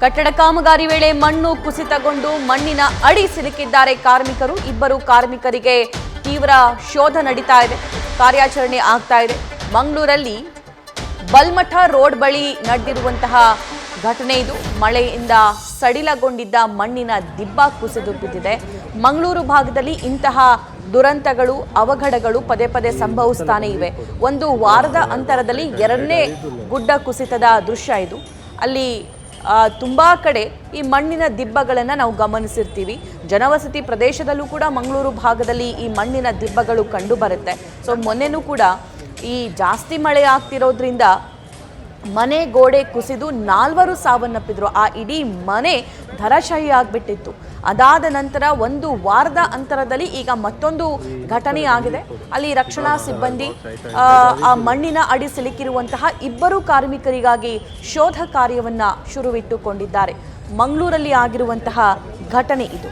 ಕಟ್ಟಡ ಕಾಮಗಾರಿ ವೇಳೆ ಮಣ್ಣು ಕುಸಿತಗೊಂಡು ಮಣ್ಣಿನ ಅಡಿ ಸಿಲುಕಿದ್ದಾರೆ ಕಾರ್ಮಿಕರು. ಇಬ್ಬರು ಕಾರ್ಮಿಕರಿಗೆ ತೀವ್ರ ಶೋಧ ನಡೀತಾ ಇದೆ, ಕಾರ್ಯಾಚರಣೆ ಆಗ್ತಾ ಇದೆ. ಮಂಗಳೂರಲ್ಲಿ ಬಲ್ಮಠ ರೋಡ್ ಬಳಿ ನಡೆದಿರುವಂತಹ ಘಟನೆ ಇದು. ಮಳೆಯಿಂದ ಸಡಿಲಗೊಂಡಿದ್ದ ಮಣ್ಣಿನ ದಿಬ್ಬ ಕುಸಿದು ಬಿದ್ದಿದೆ. ಮಂಗಳೂರು ಭಾಗದಲ್ಲಿ ಇಂತಹ ದುರಂತಗಳು, ಅವಘಡಗಳು ಪದೇ ಪದೇ ಸಂಭವಿಸ್ತಾನೆ ಇವೆ. ಒಂದು ವಾರದ ಅಂತರದಲ್ಲಿ ಎರಡನೇ ಗುಡ್ಡ ಕುಸಿತದ ದೃಶ್ಯ ಇದು. ಅಲ್ಲಿ ತುಂಬಾ ಕಡೆ ಈ ಮಣ್ಣಿನ ದಿಬ್ಬಗಳನ್ನು ನಾವು ಗಮನಿಸಿರ್ತೀವಿ. ಜನವಸತಿ ಪ್ರದೇಶದಲ್ಲೂ ಕೂಡ ಮಂಗಳೂರು ಭಾಗದಲ್ಲಿ ಈ ಮಣ್ಣಿನ ದಿಬ್ಬಗಳು ಕಂಡು ಬರುತ್ತೆ. ಸೊ ಮೊನ್ನೆನೂ ಕೂಡ ಈ ಜಾಸ್ತಿ ಮಳೆ ಆಗ್ತಿರೋದ್ರಿಂದ ಮನೆ ಗೋಡೆ ಕುಸಿದು 4 ಸಾವನ್ನಪ್ಪಿದ್ರು. ಆ ಇಡೀ ಮನೆ ಧರಾಶಾಹಿ ಆಗಿಬಿಟ್ಟಿತ್ತು. ಅದಾದ ನಂತರ ಒಂದು ವಾರದ ಅಂತರದಲ್ಲಿ ಈಗ ಮತ್ತೊಂದು ಘಟನೆ ಆಗಿದೆ. ಅಲ್ಲಿ ರಕ್ಷಣಾ ಸಿಬ್ಬಂದಿ ಆ ಮಣ್ಣಿನ ಅಡಿ ಸಿಲುಕಿರುವಂತಹ ಇಬ್ಬರು ಕಾರ್ಮಿಕರಿಗಾಗಿ ಶೋಧ ಕಾರ್ಯವನ್ನ ಶುರುವಿಟ್ಟುಕೊಂಡಿದ್ದಾರೆ. ಮಂಗಳೂರಲ್ಲಿ ಆಗಿರುವಂತಹ ಘಟನೆ ಇದು.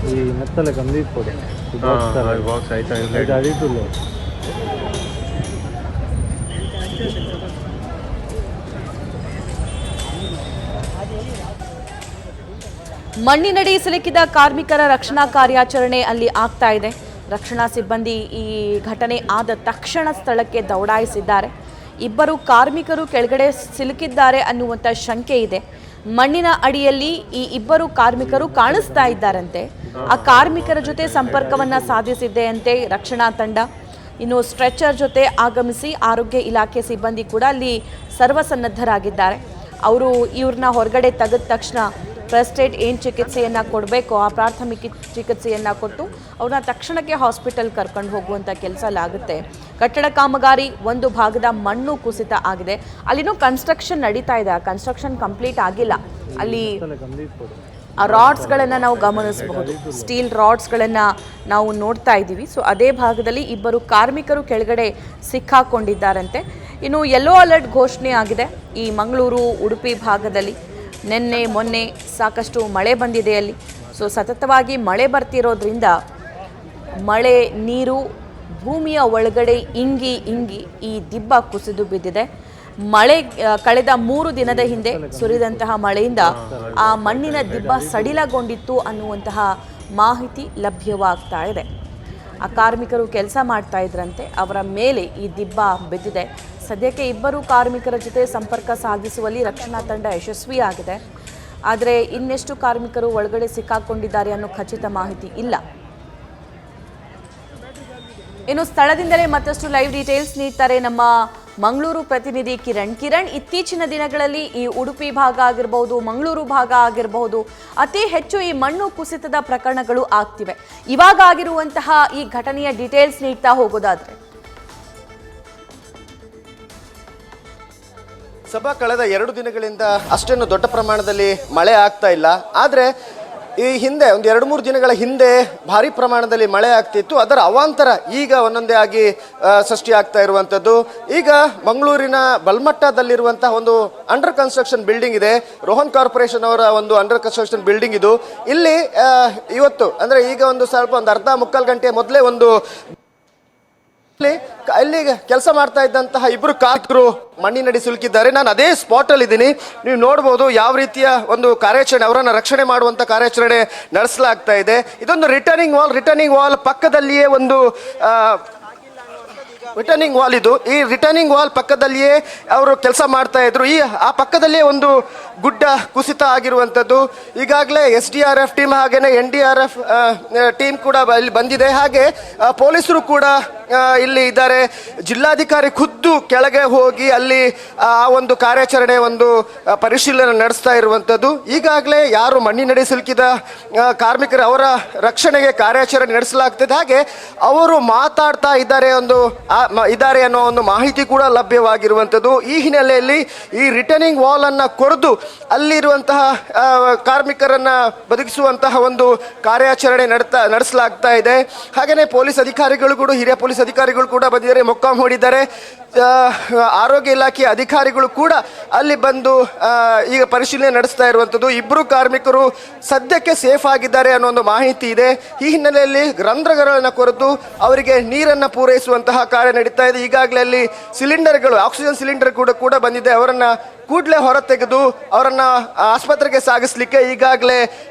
ಈ ಮೆತ್ತಲೆ ಕಂಪ್ಲೀಟ್ ಕೊಡು ಬಾಕ್ಸ್ ಆಯ್ತಾ ಇದು ಅಡಿಟುಲ್ಲ ಮಣ್ಣಿನಡಿ ಸಿಲುಕಿದ ಕಾರ್ಮಿಕರ ರಕ್ಷಣಾ ಕಾರ್ಯಾಚರಣೆ ಅಲ್ಲಿ ಆಗ್ತಾ ಇದೆ. ರಕ್ಷಣಾ ಸಿಬ್ಬಂದಿ ಈ ಘಟನೆ ಆದ ತಕ್ಷಣ ಸ್ಥಳಕ್ಕೆ ದೌಡಾಯಿಸಿದ್ದಾರೆ. ಇಬ್ಬರು ಕಾರ್ಮಿಕರು ಕೆಳಗಡೆ ಸಿಲುಕಿದ್ದಾರೆ ಅನ್ನುವಂಥ ಶಂಕೆ ಇದೆ. ಮಣ್ಣಿನ ಅಡಿಯಲ್ಲಿ ಈ ಇಬ್ಬರು ಕಾರ್ಮಿಕರು ಕಾಣಿಸ್ತಾ ಇದ್ದಾರಂತೆ. ಆ ಕಾರ್ಮಿಕರ ಜೊತೆ ಸಂಪರ್ಕವನ್ನ ಸಾಧಿಸಿದ್ದೆ ಅಂತೆ ರಕ್ಷಣಾ ತಂಡ. ಇನ್ನು ಸ್ಟ್ರೆಚರ್ ಜೊತೆ ಆಗಮಿಸಿ ಆರೋಗ್ಯ ಇಲಾಖೆ ಸಿಬ್ಬಂದಿ ಕೂಡ ಅಲ್ಲಿ ಸರ್ವಸನ್ನದ್ಧರಾಗಿದ್ದಾರೆ. ಅವರು ಇವ್ರನ್ನ ಹೊರಗಡೆ ತೆಗೆದ ತಕ್ಷಣ ಫಸ್ಟ್ ಏಡ್ ಏನು ಚಿಕಿತ್ಸೆಯನ್ನು ಕೊಡಬೇಕು ಆ ಪ್ರಾಥಮಿಕ ಚಿಕಿತ್ಸೆಯನ್ನು ಕೊಟ್ಟು ಅವ್ರನ್ನ ತಕ್ಷಣಕ್ಕೆ ಹಾಸ್ಪಿಟಲ್ ಕರ್ಕೊಂಡು ಹೋಗುವಂಥ ಕೆಲಸ ಆಗುತ್ತೆ. ಕಟ್ಟಡ ಕಾಮಗಾರಿ ಒಂದು ಭಾಗದ ಮಣ್ಣು ಕುಸಿತ ಆಗಿದೆ. ಅಲ್ಲಿನೂ ಕನ್ಸ್ಟ್ರಕ್ಷನ್ ನಡೀತಾ ಇದೆ. ಆ ಕನ್ಸ್ಟ್ರಕ್ಷನ್ ಕಂಪ್ಲೀಟ್ ಆಗಿಲ್ಲ. ಅಲ್ಲಿ ಆ ರಾಡ್ಸ್ಗಳನ್ನು ನಾವು ಗಮನಿಸಬಹುದು. ಸ್ಟೀಲ್ ರಾಡ್ಸ್ಗಳನ್ನು ನಾವು ನೋಡ್ತಾ ಇದ್ದೀವಿ. ಸೊ ಅದೇ ಭಾಗದಲ್ಲಿ ಇಬ್ಬರು ಕಾರ್ಮಿಕರು ಕೆಳಗಡೆ ಸಿಕ್ಕಾಕೊಂಡಿದ್ದಾರಂತೆ. ಇನ್ನು ಯೆಲ್ಲೋ ಅಲರ್ಟ್ ಘೋಷಣೆ ಆಗಿದೆ ಈ ಮಂಗಳೂರು, ಉಡುಪಿ ಭಾಗದಲ್ಲಿ. ನಿನ್ನೆ ಮೊನ್ನೆ ಸಾಕಷ್ಟು ಮಳೆ ಬಂದಿದೆ ಅಲ್ಲಿ. ಸೊ ಸತತವಾಗಿ ಮಳೆ ಬರ್ತಿರೋದ್ರಿಂದ ಮಳೆ ನೀರು ಭೂಮಿಯ ಒಳಗಡೆ ಇಂಗಿ ಈ ದಿಬ್ಬ ಕುಸಿದು ಬಿದ್ದಿದೆ. ಮಳೆ ಕಳೆದ 3 ದಿನದ ಹಿಂದೆ ಸುರಿದಂತಹ ಮಳೆಯಿಂದ ಆ ಮಣ್ಣಿನ ದಿಬ್ಬ ಸಡಿಲಗೊಂಡಿತ್ತು ಅನ್ನುವಂತಹ ಮಾಹಿತಿ ಲಭ್ಯವಾಗ್ತಾ ಇದೆ. ಆ ಕಾರ್ಮಿಕರು ಕೆಲಸ ಮಾಡ್ತಾ ಇದ್ರಂತೆ, ಅವರ ಮೇಲೆ ಈ ದಿಬ್ಬ ಬಿದ್ದಿದೆ. ಸದ್ಯಕ್ಕೆ ಇಬ್ಬರು ಕಾರ್ಮಿಕರ ಜೊತೆ ಸಂಪರ್ಕ ಸಾಧಿಸುವಲ್ಲಿ ರಕ್ಷಣಾ ತಂಡ ಯಶಸ್ವಿಯಾಗಿದೆ. ಆದರೆ ಇನ್ನೆಷ್ಟು ಕಾರ್ಮಿಕರು ಒಳಗಡೆ ಸಿಕ್ಕಾಕೊಂಡಿದ್ದಾರೆ ಅನ್ನೋ ಖಚಿತ ಮಾಹಿತಿ ಇಲ್ಲ. ಇನ್ನು ಸ್ಥಳದಿಂದಲೇ ಮತ್ತಷ್ಟು ಲೈವ್ ಡೀಟೇಲ್ಸ್ ನೀಡ್ತಾರೆ ನಮ್ಮ ಮಂಗಳೂರು ಪ್ರತಿನಿಧಿ ಕಿರಣ್. ಇತ್ತೀಚಿನ ದಿನಗಳಲ್ಲಿ ಈ ಉಡುಪಿ ಭಾಗ ಆಗಿರಬಹುದು, ಮಂಗಳೂರು ಭಾಗ ಆಗಿರಬಹುದು, ಅತಿ ಹೆಚ್ಚು ಈ ಮಣ್ಣು ಕುಸಿತದ ಪ್ರಕರಣಗಳು ಆಗ್ತಿವೆ. ಇವಾಗ ಆಗಿರುವಂತಹ ಈ ಘಟನೆಯ ಡೀಟೇಲ್ಸ್ ನೀಡ್ತಾ ಹೋಗೋದಾದ್ರೆ ಸಭಾ ಕಳೆದ 2 ದಿನಗಳಿಂದ ಅಷ್ಟೇನು ದೊಡ್ಡ ಪ್ರಮಾಣದಲ್ಲಿ ಮಳೆ ಆಗ್ತಾ ಇಲ್ಲ. ಆದರೆ ಈ ಹಿಂದೆ ಒಂದು 2-3 ದಿನಗಳ ಹಿಂದೆ ಭಾರಿ ಪ್ರಮಾಣದಲ್ಲಿ ಮಳೆ ಆಗ್ತಿತ್ತು. ಅದರ ಅವಾಂತರ ಈಗ ಒಂದೊಂದೇ ಆಗಿ ಸೃಷ್ಟಿ ಆಗ್ತಾ ಇರುವಂಥದ್ದು. ಈಗ ಮಂಗಳೂರಿನ ಬಲ್ಮಟ್ಟದಲ್ಲಿರುವಂತಹ ಒಂದು ಅಂಡರ್ ಕನ್ಸ್ಟ್ರಕ್ಷನ್ ಬಿಲ್ಡಿಂಗ್ ಇದೆ. ರೋಹನ್ ಕಾರ್ಪೊರೇಷನ್ ಅವರ ಒಂದು ಅಂಡರ್ ಕನ್ಸ್ಟ್ರಕ್ಷನ್ ಬಿಲ್ಡಿಂಗ್ ಇದು. ಇಲ್ಲಿ ಇವತ್ತು ಅಂದರೆ ಈಗ ಒಂದು ಸ್ವಲ್ಪ ಒಂದು ಅರ್ಧ ಮುಕ್ಕಾಲು ಗಂಟೆ ಮೊದಲೇ ಒಂದು ಅಲ್ಲಿ ಕೆಲಸ ಮಾಡ್ತಾ ಇದ್ದಂತಹ ಇಬ್ಬರು ಕಾರ್ಮಿಕರು ಮಣ್ಣಿನಡಿ ಸಿಲುಕಿದ್ದಾರೆ. ನಾನು ಅದೇ ಸ್ಪಾಟ್ ಅಲ್ಲಿ ಇದ್ದೀನಿ. ನೀವು ನೋಡಬಹುದು ಯಾವ ರೀತಿಯ ಒಂದು ಕಾರ್ಯಾಚರಣೆ, ಅವರನ್ನು ರಕ್ಷಣೆ ಮಾಡುವಂತ ಕಾರ್ಯಾಚರಣೆ ನಡೆಸಲಾಗ್ತಾ ಇದೆ. ಇದೊಂದು ರಿಟರ್ನಿಂಗ್ ವಾಲ್ ಪಕ್ಕದಲ್ಲಿಯೇ ಒಂದು ರಿಟರ್ನಿಂಗ್ ವಾಲ್ ಇದು. ಈ ರಿಟರ್ನಿಂಗ್ ವಾಲ್ ಪಕ್ಕದಲ್ಲಿಯೇ ಅವರು ಕೆಲಸ ಮಾಡ್ತಾ ಇದ್ರು. ಆ ಪಕ್ಕದಲ್ಲಿಯೇ ಒಂದು ಗುಡ್ಡ ಕುಸಿತ ಆಗಿರುವಂಥದ್ದು. ಈಗಾಗಲೇ SDRF ಟೀಮ್ ಹಾಗೇನೆ NDRF ಟೀಮ್ ಕೂಡ ಇಲ್ಲಿ ಬಂದಿದೆ. ಹಾಗೆ ಪೊಲೀಸರು ಕೂಡ ಇಲ್ಲಿ ಇದ್ದಾರೆ. ಜಿಲ್ಲಾಧಿಕಾರಿ ಖುದ್ದು ಕೆಳಗೆ ಹೋಗಿ ಅಲ್ಲಿ ಆ ಒಂದು ಕಾರ್ಯಾಚರಣೆ ಒಂದು ಪರಿಶೀಲನೆ ನಡೆಸ್ತಾ ಇರುವಂಥದ್ದು. ಈಗಾಗಲೇ ಯಾರು ಮಣ್ಣಿನಡಿ ಸಿಲುಕಿದ ಕಾರ್ಮಿಕರು ಅವರ ರಕ್ಷಣೆಗೆ ಕಾರ್ಯಾಚರಣೆ ನಡೆಸಲಾಗ್ತದೆ. ಹಾಗೆ ಅವರು ಮಾತಾಡ್ತಾ ಇದ್ದಾರೆ. ಒಂದು ಇದ್ದಾರೆ ಅನ್ನೋ ಒಂದು ಮಾಹಿತಿ ಕೂಡ ಲಭ್ಯವಾಗಿರುವಂಥದ್ದು. ಈ ಹಿನ್ನೆಲೆಯಲ್ಲಿ ಈ ರಿಟರ್ನಿಂಗ್ ವಾಲ್ ಅನ್ನು ಕೊರೆದು ಅಲ್ಲಿರುವಂತಹ ಕಾರ್ಮಿಕರನ್ನ ಬದುಕಿಸುವಂತಹ ಒಂದು ಕಾರ್ಯಾಚರಣೆ ನಡೆಸಲಾಗ್ತಾ ಇದೆ. ಹಾಗೆಯೇ ಪೊಲೀಸ್ ಅಧಿಕಾರಿಗಳು ಕೂಡ, ಹಿರಿಯ ಪೊಲೀಸ್ ಅಧಿಕಾರಿಗಳು ಕೂಡ ಬಂದಿದ್ದಾರೆ, ಮೊಕ್ಕಾಂ ಹೂಡಿದ್ದಾರೆ. ಆರೋಗ್ಯ ಇಲಾಖೆಯ ಅಧಿಕಾರಿಗಳು ಕೂಡ ಅಲ್ಲಿ ಬಂದು ಈಗ ಪರಿಶೀಲನೆ ನಡೆಸ್ತಾ ಇರುವಂಥದ್ದು. ಇಬ್ಬರು ಕಾರ್ಮಿಕರು ಸದ್ಯಕ್ಕೆ ಸೇಫ್ ಆಗಿದ್ದಾರೆ ಅನ್ನೋ ಒಂದು ಮಾಹಿತಿ ಇದೆ. ಈ ಹಿನ್ನೆಲೆಯಲ್ಲಿ ರಂಧ್ರಗಳನ್ನು ಕೊರೆದು ಅವರಿಗೆ ನೀರನ್ನು ಪೂರೈಸುವಂತಹ ಕಾರ್ಯ ನಡೀತಾ ಇದೆ. ಈಗಾಗಲೇ ಅಲ್ಲಿ ಸಿಲಿಂಡರ್ಗಳು, ಆಕ್ಸಿಜನ್ ಸಿಲಿಂಡರ್ ಕೂಡ ಬಂದಿದೆ. ಅವರನ್ನು ಕೂಡಲೇ ಹೊರ ತೆಗೆದು ಅವರನ್ನು ಆಸ್ಪತ್ರೆಗೆ ಸಾಗಿಸಲಿಕ್ಕೆ ಈಗಾಗಲೇ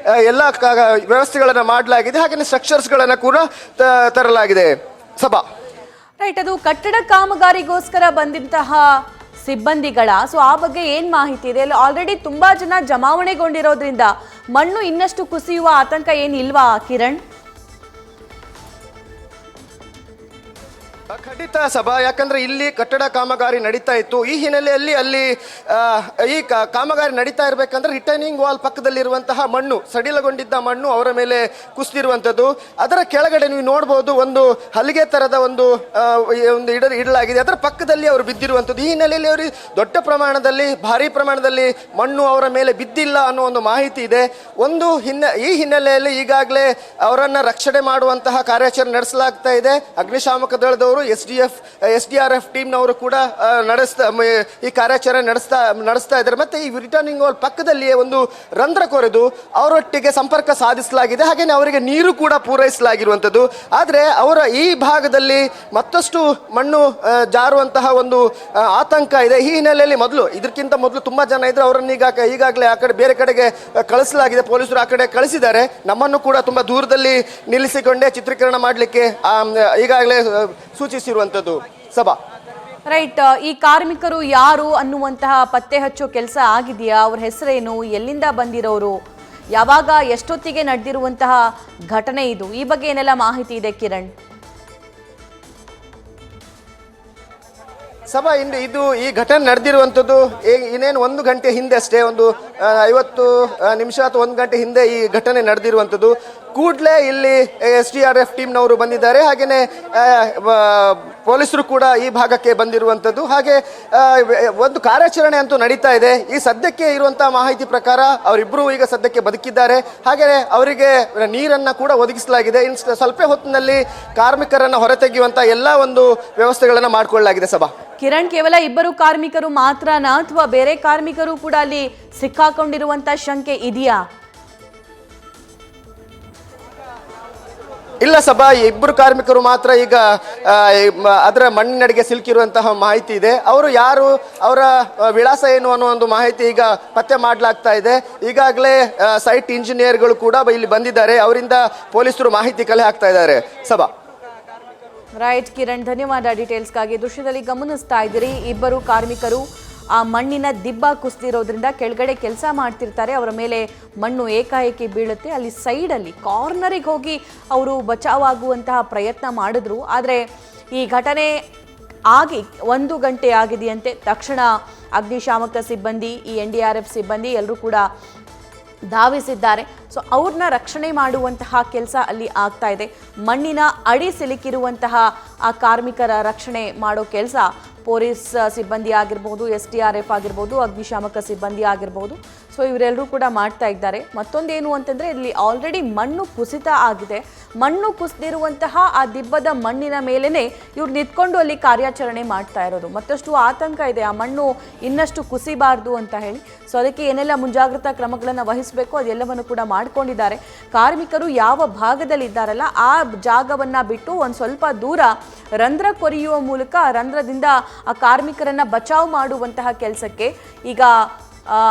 ಎಲ್ಲ ವ್ಯವಸ್ಥೆಗಳನ್ನು ಮಾಡಲಾಗಿದೆ. ಹಾಗೆಯೇ ಸ್ಟ್ರಕ್ಚರ್ಸ್ಗಳನ್ನು ಕೂಡ ತರಲಾಗಿದೆ. ಸಭಾ ರೈಟ್, ಅದು ಕಟ್ಟಡ ಕಾಮಗಾರಿಗೋಸ್ಕರ ಬಂದಂತಹ ಸಿಬ್ಬಂದಿಗಳ ಆ ಬಗ್ಗೆ ಏನ್ ಮಾಹಿತಿ ಇದೆ? ಅಲ್ಲಿ ಆಲ್ರೆಡಿ ತುಂಬಾ ಜನ ಜಮಾವಣೆಗೊಂಡಿರೋದ್ರಿಂದ ಮಣ್ಣು ಇನ್ನಷ್ಟು ಕುಸಿಯುವ ಆತಂಕ ಏನಿಲ್ವಾ ಕಿರಣ್? ಖಂಡಿತ ಸಭಾ, ಯಾಕಂದ್ರೆ ಇಲ್ಲಿ ಕಟ್ಟಡ ಕಾಮಗಾರಿ ನಡೀತಾ ಇತ್ತು. ಈ ಹಿನ್ನೆಲೆಯಲ್ಲಿ ಅಲ್ಲಿ ಈ ಕಾಮಗಾರಿ ನಡೀತಾ ಇರಬೇಕಂದ್ರೆ ರಿಟರ್ನಿಂಗ್ ವಾಲ್ ಪಕ್ಕದಲ್ಲಿರುವಂತಹ ಮಣ್ಣು, ಸಡಿಲಗೊಂಡಿದ್ದ ಮಣ್ಣು ಅವರ ಮೇಲೆ ಕುಸಿದಿರುವಂಥದ್ದು. ಅದರ ಕೆಳಗಡೆ ನೀವು ನೋಡ್ಬೋದು ಒಂದು ಹಲಿಗೆ ತರದ ಒಂದು ಇಡಲಾಗಿದೆ. ಅದರ ಪಕ್ಕದಲ್ಲಿ ಅವರು ಬಿದ್ದಿರುವಂಥದ್ದು. ಈ ಹಿನ್ನೆಲೆಯಲ್ಲಿ ಅವರು ದೊಡ್ಡ ಪ್ರಮಾಣದಲ್ಲಿ, ಭಾರಿ ಪ್ರಮಾಣದಲ್ಲಿ ಮಣ್ಣು ಅವರ ಮೇಲೆ ಬಿದ್ದಿಲ್ಲ ಅನ್ನೋ ಒಂದು ಮಾಹಿತಿ ಇದೆ. ಈ ಹಿನ್ನೆಲೆಯಲ್ಲಿ ಈಗಾಗಲೇ ಅವರನ್ನು ರಕ್ಷಣೆ ಮಾಡುವಂತಹ ಕಾರ್ಯಾಚರಣೆ ನಡೆಸಲಾಗ್ತಾ ಇದೆ. ಅಗ್ನಿಶಾಮಕ ದಳದವರು, SDRF ಟೀಮ್ನವರು ಕೂಡ ಈ ಕಾರ್ಯಾಚರಣೆ ನಡೆಸ್ತಾ ಇದ್ದಾರೆ. ಮತ್ತೆ ಈ ರಿಟರ್ನಿಂಗ್ ವಾಲ್ ಪಕ್ಕದಲ್ಲಿಯೇ ಒಂದು ರಂಧ್ರ ಕೊರೆದು ಅವರೊಟ್ಟಿಗೆ ಸಂಪರ್ಕ ಸಾಧಿಸಲಾಗಿದೆ. ಹಾಗೆಯೇ ಅವರಿಗೆ ನೀರು ಕೂಡ ಪೂರೈಸಲಾಗಿರುವಂಥದ್ದು. ಆದರೆ ಅವರ ಈ ಭಾಗದಲ್ಲಿ ಮತ್ತಷ್ಟು ಮಣ್ಣು ಜಾರುವಂತಹ ಒಂದು ಆತಂಕ ಇದೆ. ಈ ಹಿನ್ನೆಲೆಯಲ್ಲಿ ಇದಕ್ಕಿಂತ ಮೊದಲು ತುಂಬಾ ಜನ ಇದ್ರು, ಅವರನ್ನು ಈಗಾಗಲೇ ಆ ಕಡೆ ಬೇರೆ ಕಡೆಗೆ ಕಳಿಸಲಾಗಿದೆ. ಪೊಲೀಸರು ಆ ಕಡೆ ಕಳಿಸಿದ್ದಾರೆ. ನಮ್ಮನ್ನು ಕೂಡ ತುಂಬಾ ದೂರದಲ್ಲಿ ನಿಲ್ಲಿಸಿಕೊಂಡೇ ಚಿತ್ರೀಕರಣ ಮಾಡಲಿಕ್ಕೆ ಈಗಾಗಲೇ ಸೂಚಿಸಿರುವಂಥದ್ದು. ಸಭಾ ರೈಟ್, ಈ ಕಾರ್ಮಿಕರು ಯಾರು ಅನ್ನುವಂತಹ ಪತ್ತೆ ಹಚ್ಚೋ ಕೆಲಸ ಆಗಿದೆಯಾ? ಅವ್ರ ಹೆಸರೇನು, ಎಲ್ಲಿಂದ ಬಂದಿರೋರು, ಯಾವಾಗ, ಎಷ್ಟೊತ್ತಿಗೆ ನಡೆದಿರುವಂತಹ ಘಟನೆ ಇದು? ಈ ಬಗ್ಗೆ ಏನೆಲ್ಲ ಮಾಹಿತಿ ಇದೆ ಕಿರಣ್? ಸಭಾ, ಈ ಘಟನೆ ನಡೆದಿರುವಂಥದ್ದು ಇನ್ನೇನು 1 ಗಂಟೆ ಹಿಂದೆ ಅಷ್ಟೇ, ಒಂದು 50 ನಿಮಿಷ ಅಥವಾ 1 ಗಂಟೆ ಹಿಂದೆ ಈ ಘಟನೆ ನಡೆದಿರುವಂಥದ್ದು. ಕೂಡಲೇ ಇಲ್ಲಿ SDRF ಟೀಮ್ನವರು ಬಂದಿದ್ದಾರೆ. ಹಾಗೆಯೇ ಪೊಲೀಸರು ಕೂಡ ಈ ಭಾಗಕ್ಕೆ ಬಂದಿರುವಂಥದ್ದು. ಹಾಗೆ ಒಂದು ಕಾರ್ಯಾಚರಣೆ ಅಂತೂ ನಡೀತಾ ಇದೆ. ಈ ಸದ್ಯಕ್ಕೆ ಇರುವಂತಹ ಮಾಹಿತಿ ಪ್ರಕಾರ ಅವರಿಬ್ಬರು ಈಗ ಸದ್ಯಕ್ಕೆ ಬದುಕಿದ್ದಾರೆ. ಹಾಗೆಯೇ ಅವರಿಗೆ ನೀರನ್ನು ಕೂಡ ಒದಗಿಸಲಾಗಿದೆ. ಇನ್ನು ಸ್ವಲ್ಪ ಹೊತ್ತಿನಲ್ಲಿ ಕಾರ್ಮಿಕರನ್ನು ಹೊರತೆಗೆಯುವಂತಹ ಎಲ್ಲ ಒಂದು ವ್ಯವಸ್ಥೆಗಳನ್ನು ಮಾಡಿಕೊಳ್ಳಲಾಗಿದೆ. ಸಭಾ ಕಿರಣ್, ಕೇವಲ ಇಬ್ಬರು ಕಾರ್ಮಿಕರು ಮಾತ್ರನಾ ಅಥವಾ ಬೇರೆ ಕಾರ್ಮಿಕರು ಕೂಡ ಅಲ್ಲಿ ಸಿಕ್ಕಾಕೊಂಡಿರುವಂತ ಶಂಕೆ ಇದೆಯಾ? ಇಲ್ಲ ಸಭಾ, ಇಬ್ಬರು ಕಾರ್ಮಿಕರು ಮಾತ್ರ ಈಗ ಅದರ ಮಣ್ಣಿನಡಿಗೆ ಸಿಲುಕಿರುವಂತಹ ಮಾಹಿತಿ ಇದೆ. ಅವರು ಯಾರು, ಅವರ ವಿಳಾಸ ಏನು ಅನ್ನೋ ಒಂದು ಮಾಹಿತಿ ಈಗ ಪತ್ತೆ ಮಾಡಲಾಗ್ತಾ ಇದೆ. ಈಗಾಗಲೇ ಸೈಟ್ ಇಂಜಿನಿಯರ್ಗಳು ಕೂಡ ಇಲ್ಲಿ ಬಂದಿದ್ದಾರೆ. ಅವರಿಂದ ಪೊಲೀಸರು ಮಾಹಿತಿ ಕಲೆ ಹಾಕ್ತಾ ಇದ್ದಾರೆ. ಸಭಾ ರೈಟ್ ಕಿರಣ್, ಧನ್ಯವಾದ ಡೀಟೇಲ್ಸ್ಗಾಗಿ. ದೃಶ್ಯದಲ್ಲಿ ಗಮನಿಸ್ತಾ ಇದ್ದೀರಿ, ಇಬ್ಬರು ಕಾರ್ಮಿಕರು ಆ ಮಣ್ಣಿನ ದಿಬ್ಬ ಕುಸಿದಿರೋದ್ರಿಂದ ಕೆಳಗಡೆ ಕೆಲಸ ಮಾಡ್ತಿರ್ತಾರೆ. ಅವರ ಮೇಲೆ ಮಣ್ಣು ಏಕಾಏಕಿ ಬೀಳುತ್ತೆ. ಅಲ್ಲಿ ಸೈಡಲ್ಲಿ ಕಾರ್ನರಿಗೆ ಹೋಗಿ ಅವರು ಬಚಾವಾಗುವಂತಹ ಪ್ರಯತ್ನ ಮಾಡಿದ್ರು. ಆದರೆ ಈ ಘಟನೆ ಆಗಿ 1 ಗಂಟೆ ಆಗಿದೆಯಂತೆ. ತಕ್ಷಣ ಅಗ್ನಿಶಾಮಕ ಸಿಬ್ಬಂದಿ, ಈ NDRF ಸಿಬ್ಬಂದಿ ಎಲ್ಲರೂ ಕೂಡ ಧಾವಿಸಿದ್ದಾರೆ. ಅವ್ರನ್ನ ರಕ್ಷಣೆ ಮಾಡುವಂತಹ ಕೆಲಸ ಅಲ್ಲಿ ಆಗ್ತಾ ಇದೆ. ಮಣ್ಣಿನ ಅಡಿ ಸಿಲುಕಿರುವಂತಹ ಆ ಕಾರ್ಮಿಕರ ರಕ್ಷಣೆ ಮಾಡೋ ಕೆಲಸ ಪೊಲೀಸ್ ಸಿಬ್ಬಂದಿ ಆಗಿರ್ಬೋದು, SDRF ಆಗಿರ್ಬೋದು, ಅಗ್ನಿಶಾಮಕ ಸಿಬ್ಬಂದಿ ಆಗಿರ್ಬೋದು. ಇವರೆಲ್ಲರೂ ಕೂಡ ಮಾಡ್ತಾ ಇದ್ದಾರೆ. ಮತ್ತೊಂದೇನು ಅಂತಂದರೆ, ಇಲ್ಲಿ ಆಲ್ರೆಡಿ ಮಣ್ಣು ಕುಸಿತ ಆಗಿದೆ. ಮಣ್ಣು ಕುಸಿದಿರುವಂತಹ ಆ ದಿಬ್ಬದ ಮಣ್ಣಿನ ಮೇಲೇ ಇವ್ರು ನಿಂತ್ಕೊಂಡು ಅಲ್ಲಿ ಕಾರ್ಯಾಚರಣೆ ಮಾಡ್ತಾ ಇರೋದು. ಮತ್ತಷ್ಟು ಆತಂಕ ಇದೆ, ಆ ಮಣ್ಣು ಇನ್ನಷ್ಟು ಕುಸಿಬಾರ್ದು ಅಂತ ಹೇಳಿ. ಅದಕ್ಕೆ ಏನೆಲ್ಲ ಮುಂಜಾಗ್ರತಾ ಕ್ರಮಗಳನ್ನು ವಹಿಸಬೇಕು ಅದೆಲ್ಲವನ್ನು ಕೂಡ ಮಾಡ್ಕೊಂಡಿದ್ದಾರೆ. ಕಾರ್ಮಿಕರು ಯಾವ ಭಾಗದಲ್ಲಿ ಇದ್ದಾರಲ್ಲ ಆ ಜಾಗವನ್ನು ಬಿಟ್ಟು ಒಂದು ಸ್ವಲ್ಪ ದೂರ ರಂಧ್ರ ಕೊರೆಯುವ ಮೂಲಕ ರಂಧ್ರದಿಂದ ಆ ಕಾರ್ಮಿಕರನ್ನು ಬಚಾವ್ ಮಾಡುವಂತಹ ಕೆಲಸಕ್ಕೆ ಈಗ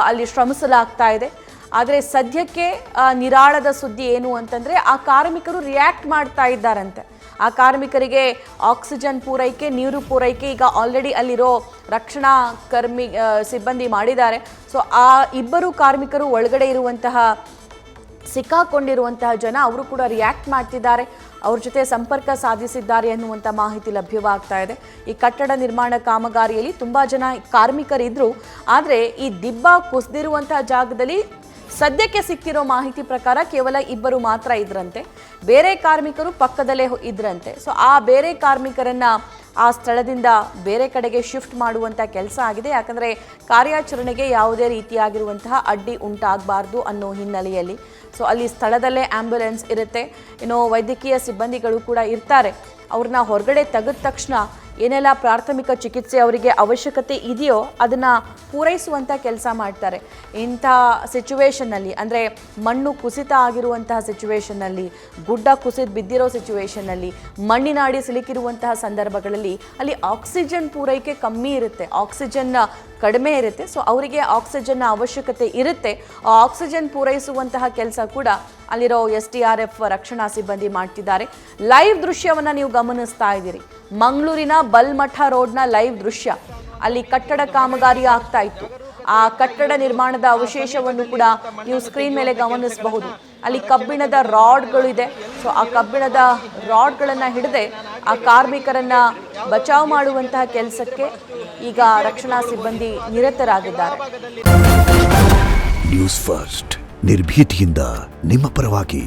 ಅಲ್ಲಿ ಶ್ರಮಿಸಲಾಗ್ತಾ ಇದೆ. ಆದರೆ ಸದ್ಯಕ್ಕೆ ನಿರಾಳದ ಸುದ್ದಿ ಏನು ಅಂತಂದರೆ, ಆ ಕಾರ್ಮಿಕರು ರಿಯಾಕ್ಟ್ ಮಾಡ್ತಾ ಇದ್ದಾರಂತೆ. ಆ ಕಾರ್ಮಿಕರಿಗೆ ಆಕ್ಸಿಜನ್ ಪೂರೈಕೆ, ನೀರು ಪೂರೈಕೆ ಈಗ ಆಲ್ರೆಡಿ ಅಲ್ಲಿರೋ ರಕ್ಷಣಾ ಸಿಬ್ಬಂದಿ ಮಾಡಿದ್ದಾರೆ. ಆ ಇಬ್ಬರು ಕಾರ್ಮಿಕರು ಒಳಗಡೆ ಇರುವಂತಹ ಸಿಕ್ಕಾಕೊಂಡಿರುವಂತಹ ಜನ ಅವರು ಕೂಡ ರಿಯಾಕ್ಟ್ ಮಾಡ್ತಿದ್ದಾರೆ. ಅವ್ರ ಜೊತೆ ಸಂಪರ್ಕ ಸಾಧಿಸಿದ್ದಾರೆ ಅನ್ನುವಂಥ ಮಾಹಿತಿ ಲಭ್ಯವಾಗ್ತಾ ಇದೆ. ಈ ಕಟ್ಟಡ ನಿರ್ಮಾಣ ಕಾಮಗಾರಿಯಲ್ಲಿ ತುಂಬ ಜನ ಕಾರ್ಮಿಕರಿದ್ದರು. ಆದರೆ ಈ ದಿಬ್ಬ ಕುಸಿದಿರುವಂತಹ ಜಾಗದಲ್ಲಿ ಸದ್ಯಕ್ಕೆ ಸಿಕ್ಕಿರೋ ಮಾಹಿತಿ ಪ್ರಕಾರ ಕೇವಲ ಇಬ್ಬರು ಮಾತ್ರ ಇದ್ರಂತೆ, ಬೇರೆ ಕಾರ್ಮಿಕರು ಪಕ್ಕದಲ್ಲೇ ಇದ್ರಂತೆ. ಸೊ ಆ ಬೇರೆ ಕಾರ್ಮಿಕರನ್ನ ಆ ಸ್ಥಳದಿಂದ ಬೇರೆ ಕಡೆಗೆ ಶಿಫ್ಟ್ ಮಾಡುವಂಥ ಕೆಲಸ ಆಗಿದೆ. ಯಾಕಂದರೆ ಕಾರ್ಯಾಚರಣೆಗೆ ಯಾವುದೇ ರೀತಿಯಾಗಿರುವಂತಹ ಅಡ್ಡಿ ಉಂಟಾಗಬಾರ್ದು ಅನ್ನೋ ಹಿನ್ನೆಲೆಯಲ್ಲಿ ಸೊ ಅಲ್ಲಿ ಸ್ಥಳದಲ್ಲೇ ಆ್ಯಂಬುಲೆನ್ಸ್ ಇರುತ್ತೆ, ವೈದ್ಯಕೀಯ ಸಿಬ್ಬಂದಿಗಳು ಕೂಡ ಇರ್ತಾರೆ. ಅವ್ರನ್ನ ಹೊರಗಡೆ ತೆಗೆದ ತಕ್ಷಣ ಏನೆಲ್ಲ ಪ್ರಾಥಮಿಕ ಚಿಕಿತ್ಸೆ ಅವರಿಗೆ ಅವಶ್ಯಕತೆ ಇದೆಯೋ ಅದನ್ನು ಪೂರೈಸುವಂಥ ಕೆಲಸ ಮಾಡ್ತಾರೆ. ಇಂಥ ಸಿಚುವೇಷನ್ನಲ್ಲಿ ಅಂದರೆ ಮಣ್ಣು ಕುಸಿತ ಆಗಿರುವಂತಹ ಸಿಚುವೇಷನ್ನಲ್ಲಿ, ಗುಡ್ಡ ಕುಸಿದು ಬಿದ್ದಿರೋ ಸಿಚುವೇಷನ್ನಲ್ಲಿ, ಮಣ್ಣಿನಾಡಿ ಸಿಲುಕಿರುವಂತಹ ಸಂದರ್ಭಗಳಲ್ಲಿ ಅಲ್ಲಿ ಆಕ್ಸಿಜನ್ ಪೂರೈಕೆ ಕಮ್ಮಿ ಇರುತ್ತೆ, ಆಕ್ಸಿಜನ್ ಕಡಿಮೆ ಇರುತ್ತೆ. ಸೊ ಅವರಿಗೆ ಆಕ್ಸಿಜನ್ನ ಅವಶ್ಯಕತೆ ಇರುತ್ತೆ. ಆ ಆಕ್ಸಿಜನ್ ಪೂರೈಸುವಂತಹ ಕೆಲಸ ಕೂಡ ಅಲ್ಲಿರೋ SDRF ರಕ್ಷಣಾ ಸಿಬ್ಬಂದಿ ಮಾಡ್ತಿದ್ದಾರೆ. ಲೈವ್ ದೃಶ್ಯವನ್ನು ನೀವು ಗಮನಿಸ್ತಾ ಇದ್ದೀರಿ. ಮಂಗಳೂರಿನ ಬಲ್ಮಠ ರೋಡ್ನ ಲೈವ್ ದೃಶ್ಯ. ಅಲ್ಲಿ ಕಟ್ಟಡ ಕಾಮಗಾರಿ ಆಗ್ತಾ ಇತ್ತು. ಆ ಕಟ್ಟಡ ನಿರ್ಮಾಣದ ಅವಶೇಷವನ್ನು ಕೂಡ ನೀವು ಸ್ಕ್ರೀನ್ ಮೇಲೆ ಗಮನಿಸಬಹುದು. ಅಲ್ಲಿ ಕಬ್ಬಿಣದ ರಾಡ್ಗಳಿದೆ. ಸೊ ಆ ಕಬ್ಬಿಣದ ರಾಡ್ಗಳನ್ನು ಹಿಡದೆ ಆ ಕಾರ್ಮಿಕರನ್ನ ಬಚಾವ್ ಮಾಡುವಂತಹ ಕೆಲಸಕ್ಕೆ ಈಗ ರಕ್ಷಣಾ ಸಿಬ್ಬಂದಿ ನಿರತರಾಗಿದ್ದಾರೆ. ನ್ಯೂಸ್ ಫಸ್ಟ್ ನಿರ್ಭೀತಿಯಿಂದ ನಿಮ್ಮ ಪರವಾಗಿ.